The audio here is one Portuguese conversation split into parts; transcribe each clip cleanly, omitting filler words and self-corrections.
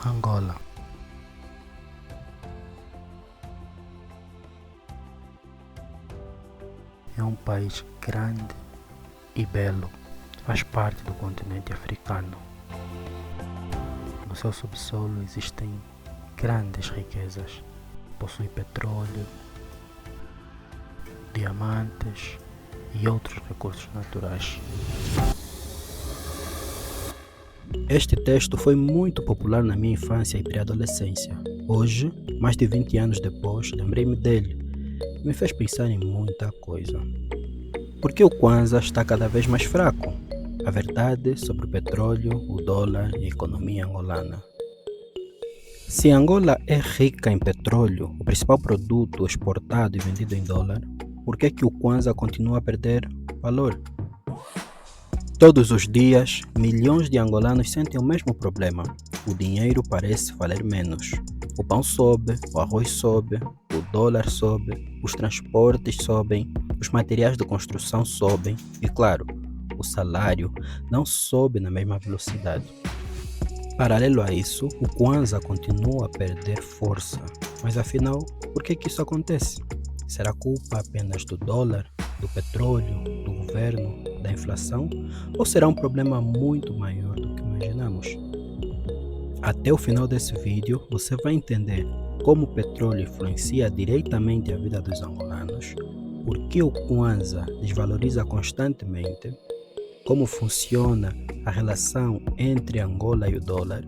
Angola é um país grande e belo, faz parte do continente africano. No seu subsolo existem grandes riquezas, possui petróleo, diamantes e outros recursos naturais. Este texto foi muito popular na minha infância e pré-adolescência. Hoje, mais de 20 anos depois, lembrei-me dele e me fez pensar em muita coisa. Por que o Kwanza está cada vez mais fraco? A verdade sobre o petróleo, o dólar e a economia angolana. Se Angola é rica em petróleo, o principal produto exportado e vendido em dólar, por que o Kwanza continua a perder valor? Todos os dias, milhões de angolanos sentem o mesmo problema. O dinheiro parece valer menos. O pão sobe, o arroz sobe, o dólar sobe, os transportes sobem, os materiais de construção sobem e, claro, o salário não sobe na mesma velocidade. Paralelo a isso, o Kwanza continua a perder força. Mas afinal, por que isso acontece? Será culpa apenas do dólar, do petróleo, do governo, da inflação? Ou será um problema muito maior do que imaginamos? Até o final desse vídeo, você vai entender como o petróleo influencia diretamente a vida dos angolanos, por que o Kwanza desvaloriza constantemente, como funciona a relação entre Angola e o dólar,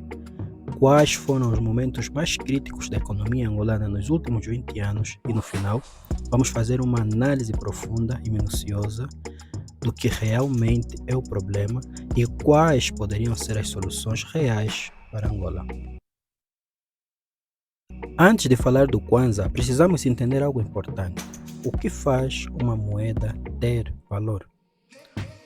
quais foram os momentos mais críticos da economia angolana nos últimos 20 anos e, no final, vamos fazer uma análise profunda e minuciosa do que realmente é o problema e quais poderiam ser as soluções reais para Angola. Antes de falar do Kwanza, precisamos entender algo importante. O que faz uma moeda ter valor?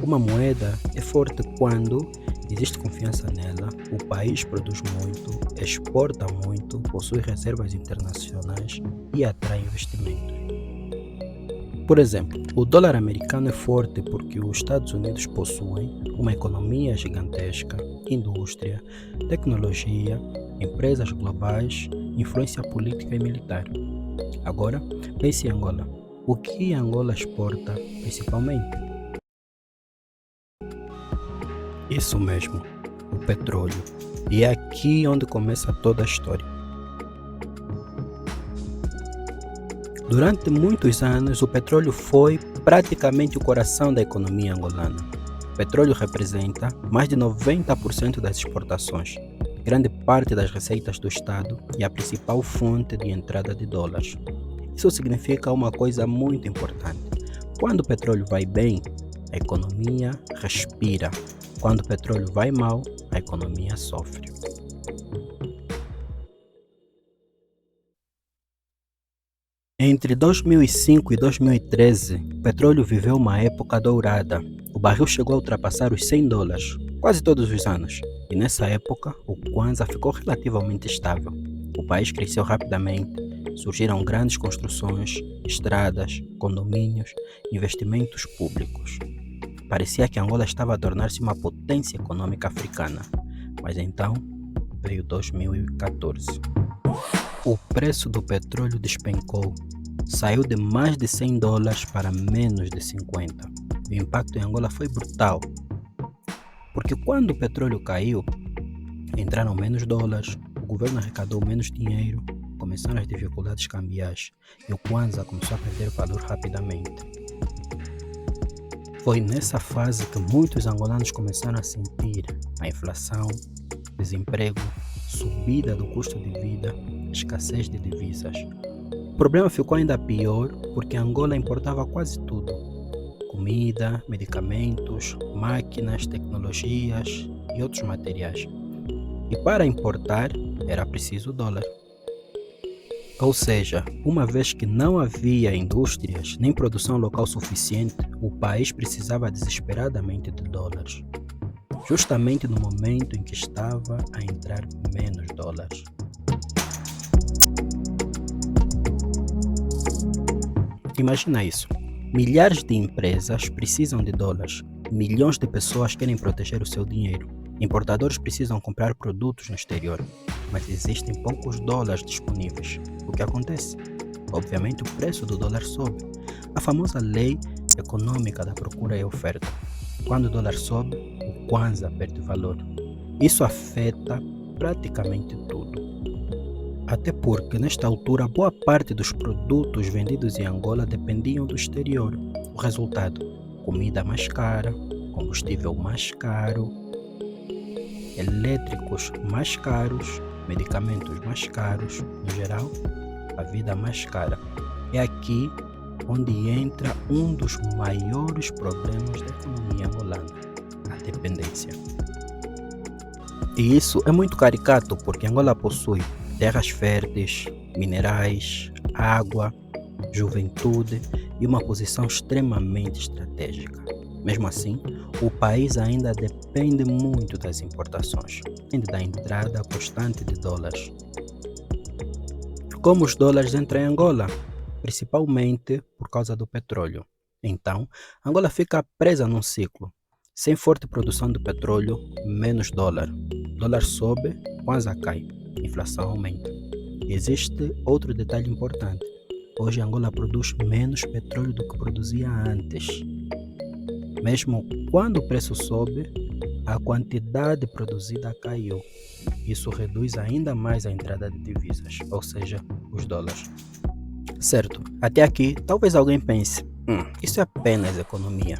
Uma moeda é forte quando existe confiança nela, o país produz muito, exporta muito, possui reservas internacionais e atrai investimentos. Por exemplo, o dólar americano é forte porque os Estados Unidos possuem uma economia gigantesca, indústria, tecnologia, empresas globais, influência política e militar. Agora, pense em Angola. O que Angola exporta principalmente? Isso mesmo, o petróleo. E é aqui onde começa toda a história. Durante muitos anos, o petróleo foi praticamente o coração da economia angolana. O petróleo representa mais de 90% das exportações, grande parte das receitas do Estado e a principal fonte de entrada de dólares. Isso significa uma coisa muito importante. Quando o petróleo vai bem, a economia respira. Quando o petróleo vai mal, a economia sofre. Entre 2005 e 2013, o petróleo viveu uma época dourada. O barril chegou a ultrapassar os $100, quase todos os anos. E nessa época, o Kwanza ficou relativamente estável. O país cresceu rapidamente, surgiram grandes construções, estradas, condomínios, investimentos públicos. Parecia que Angola estava a tornar-se uma potência econômica africana. Mas então veio 2014. O preço do petróleo despencou. Saiu de mais de $100 para menos de 50. O impacto em Angola foi brutal. Porque quando o petróleo caiu, entraram menos dólares, o governo arrecadou menos dinheiro, começaram as dificuldades cambiais e o Kwanza começou a perder valor rapidamente. Foi nessa fase que muitos angolanos começaram a sentir a inflação, desemprego, subida do custo de vida, escassez de divisas. O problema ficou ainda pior porque Angola importava quase tudo: comida, medicamentos, máquinas, tecnologias e outros materiais. E para importar era preciso dólar. Ou seja, uma vez que não havia indústrias nem produção local suficiente, o país precisava desesperadamente de dólares. Justamente no momento em que estava a entrar menos dólares. Imagina isso. Milhares de empresas precisam de dólares. Milhões de pessoas querem proteger o seu dinheiro. Importadores precisam comprar produtos no exterior, mas existem poucos dólares disponíveis. O que acontece? Obviamente, o preço do dólar sobe. A famosa lei econômica da procura e oferta. Quando o dólar sobe, o Kwanza perde valor. Isso afeta praticamente tudo. Até porque, nesta altura, boa parte dos produtos vendidos em Angola dependiam do exterior. O resultado: comida mais cara, combustível mais caro, elétricos mais caros, medicamentos mais caros, no geral, a vida mais cara. É aqui onde entra um dos maiores problemas da economia angolana, a dependência. E isso é muito caricato porque Angola possui terras férteis, minerais, água, juventude e uma posição extremamente estratégica. Mesmo assim, o país ainda depende muito das importações, depende da entrada constante de dólares. Como os dólares entram em Angola? Principalmente por causa do petróleo. Então, Angola fica presa num ciclo. Sem forte produção de petróleo, menos dólar. Dólar sobe, Kwanza cai, inflação aumenta. Existe outro detalhe importante. Hoje Angola produz menos petróleo do que produzia antes. Mesmo quando o preço sobe, a quantidade produzida caiu. Isso reduz ainda mais a entrada de divisas, ou seja, os dólares. Certo, até aqui talvez alguém pense, isso é apenas economia.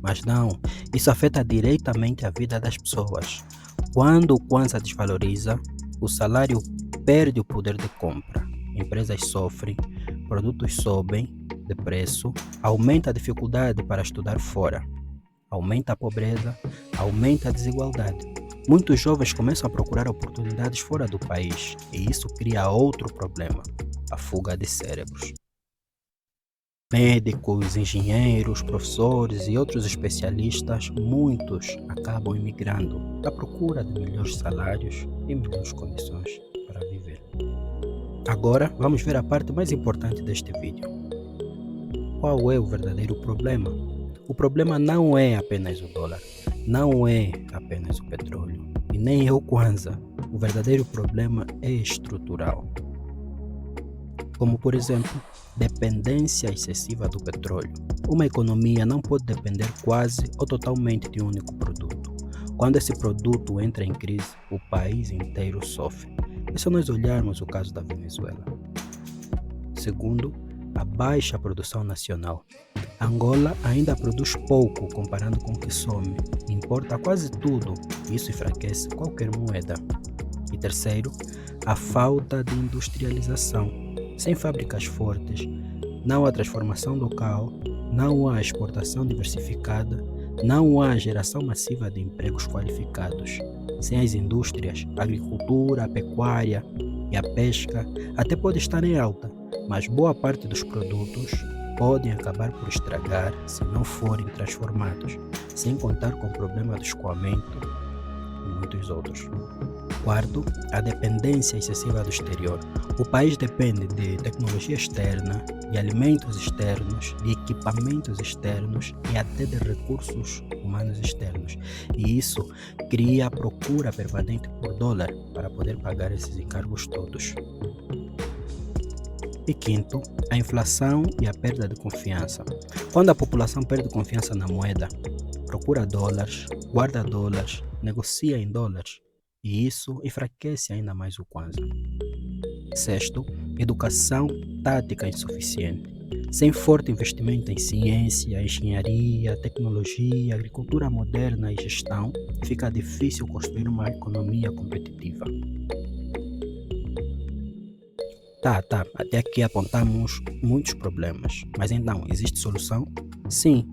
Mas não, isso afeta diretamente a vida das pessoas. Quando o Kwanza desvaloriza, o salário perde o poder de compra. Empresas sofrem, produtos sobem de preço, aumenta a dificuldade para estudar fora, aumenta a pobreza, aumenta a desigualdade. Muitos jovens começam a procurar oportunidades fora do país e isso cria outro problema, a fuga de cérebros. Médicos, engenheiros, professores e outros especialistas, muitos acabam imigrando à procura de melhores salários e melhores condições para viver. Agora vamos ver a parte mais importante deste vídeo. Qual é o verdadeiro problema? O problema não é apenas o dólar, não é apenas o petróleo e nem é o Kwanza. O verdadeiro problema é estrutural. Como, por exemplo, dependência excessiva do petróleo. Uma economia não pode depender quase ou totalmente de um único produto. Quando esse produto entra em crise, o país inteiro sofre. É só nós olharmos o caso da Venezuela. Segundo, a baixa produção nacional. Angola ainda produz pouco comparando com o que some, importa quase tudo, e isso enfraquece qualquer moeda. E terceiro, a falta de industrialização. Sem fábricas fortes, não há transformação local, não há exportação diversificada, não há geração massiva de empregos qualificados. Sem as indústrias, a agricultura, a pecuária e a pesca até pode estar em alta, mas boa parte dos produtos podem acabar por estragar se não forem transformados, sem contar com o problema do escoamento e muitos outros. Quarto, a dependência excessiva do exterior. O país depende de tecnologia externa, de alimentos externos, de equipamentos externos e até de recursos humanos externos. E isso cria a procura permanente por dólar para poder pagar esses encargos todos. E quinto, a inflação e a perda de confiança. Quando a população perde confiança na moeda, procura dólares, guarda dólares, negocia em dólares. E isso enfraquece ainda mais o Kwanza. Sexto, educação tática insuficiente. Sem forte investimento em ciência, engenharia, tecnologia, agricultura moderna e gestão, fica difícil construir uma economia competitiva. Até aqui apontamos muitos problemas. Mas então, existe solução? Sim,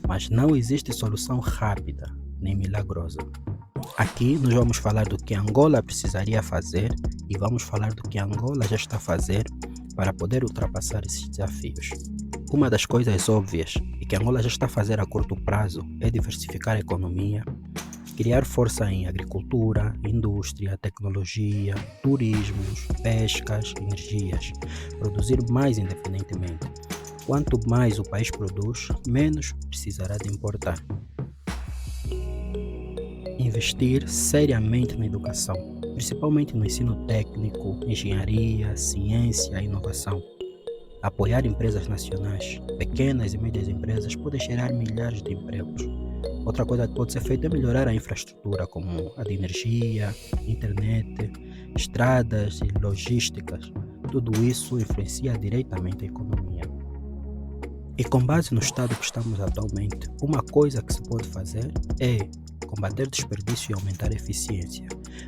mas não existe solução rápida nem milagrosa. Aqui nós vamos falar do que Angola precisaria fazer e vamos falar do que Angola já está a fazer para poder ultrapassar esses desafios. Uma das coisas óbvias e que Angola já está a fazer a curto prazo é diversificar a economia, criar força em agricultura, indústria, tecnologia, turismos, pescas, energias, produzir mais independentemente. Quanto mais o país produz, menos precisará de importar. investir seriamente na educação, principalmente no ensino técnico, engenharia, ciência e inovação. Apoiar empresas nacionais, pequenas e médias empresas podem gerar milhares de empregos. Outra coisa que pode ser feita é melhorar a infraestrutura, como a de energia, internet, estradas e logísticas. Tudo isso influencia diretamente a economia. E com base no estado que estamos atualmente, uma coisa que se pode fazer é combater desperdício e aumentar a eficiência.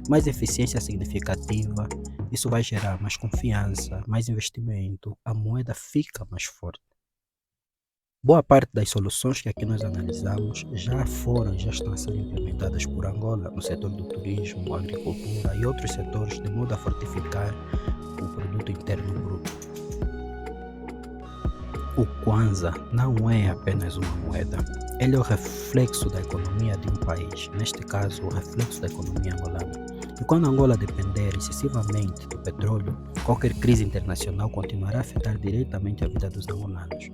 Mais eficiência significativa, isso vai gerar mais confiança, mais investimento, a moeda fica mais forte. Boa parte das soluções que aqui nós analisamos já foram e já estão a ser implementadas por Angola no setor do turismo, agricultura e outros setores, de modo a fortificar o produto interno bruto. O Kwanza não é apenas uma moeda, ele é o reflexo da economia de um país, neste caso o reflexo da economia angolana. E quando Angola depender excessivamente do petróleo, qualquer crise internacional continuará a afetar diretamente a vida dos angolanos.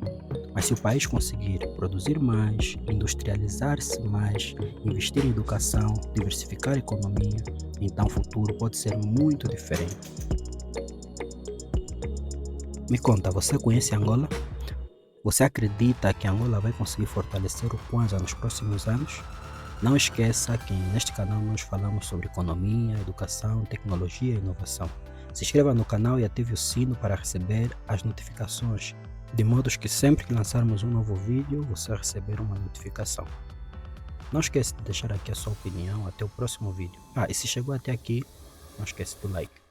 Mas se o país conseguir produzir mais, industrializar-se mais, investir em educação, diversificar a economia, então o futuro pode ser muito diferente. Me conta, você conhece Angola? Você acredita que Angola vai conseguir fortalecer o Kwanza nos próximos anos? Não esqueça que neste canal nós falamos sobre economia, educação, tecnologia e inovação. Se inscreva no canal e ative o sino para receber as notificações, de modo que sempre que lançarmos um novo vídeo, você vai receber uma notificação. Não esqueça de deixar aqui a sua opinião. Até o próximo vídeo. E se chegou até aqui, não esqueça do like.